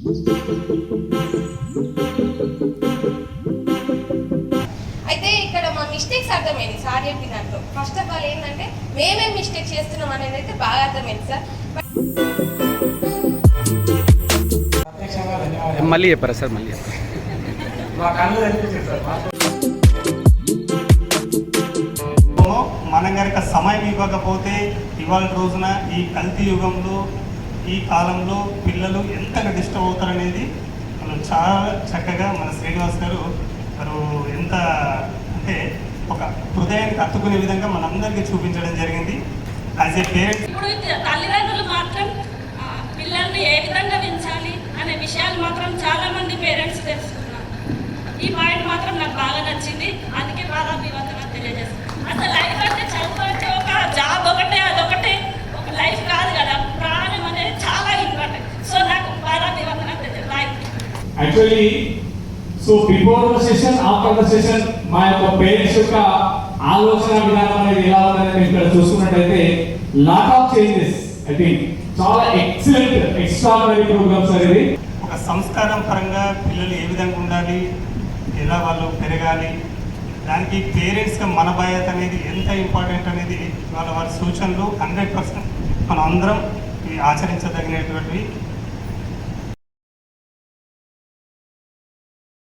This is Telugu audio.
అయితే ఇక్కడ మా మిస్టేక్స్ అర్థమైంది సార్ చెప్పినట్టు. ఫస్ట్ ఆఫ్ ఆల్ ఏంటంటే మేమేం మిస్టేక్ చేస్తున్నాం అనేది అయితే బాగా అర్థమైంది సార్. మళ్ళీ చెప్పారా సార్? మళ్ళీ మనం కనుక సమయం ఇవ్వకపోతే ఇవాళ రోజున ఈ కల్తీ యుగంలో ఈ కాలంలో పిల్లలు ఎంతగా డిస్టర్బ్ అవుతారనేది మనం చాలా చక్కగా మన శ్రీనివాస్ గారు మరి ఎంత అంటే ఒక హృదయానికి హత్తుకునే విధంగా మనందరికీ చూపించడం జరిగింది. యాజ్ ఏ పేరెంట్ ఇప్పుడు తల్లిదండ్రులు మాత్రం పిల్లల్ని ఏ విధంగా పెంచాలి అనే విషయాలు మాత్రం చాలా మంది పేరెంట్స్ తెలుసుకున్నారు. ఈ పాయింట్ మాత్రం నాకు బాగా నచ్చింది, అందుకే పాదాభివందనం తెలియజేస్తాను. అసలు లైఫ్ అంటే చదువు అంటే ఒక జాబ్ ఒకటే అదొకటే ఒక లైఫ్ కాదు కదా, ప్రాణం అనేది చాలా ఇంపార్టెంట్. సో నాకు పాదాభివందనం తెలియదు. Actually so before the session after the session మా యొక్క పేరెంట్స్ యొక్క ఆలోచన విధానం అనేది ఎలా ఉందని ఇక్కడ చూసుకున్నట్టయితే lot of changes. I think చాలా ఎక్సలెంట్ ఎక్స్ట్రాఆర్డినరీ ప్రోగ్రామ్స్ అనేది. ఒక సంస్కారం పరంగా పిల్లలు ఏ విధంగా ఉండాలి, ఎలా వాళ్ళు పెరగాలి, దానికి పేరెంట్స్గా మన బాధ్యత అనేది ఎంత ఇంపార్టెంట్ అనేది వాళ్ళ వారి సూచనలు 100% మనం అందరం ఆచరించదగినటువంటివి.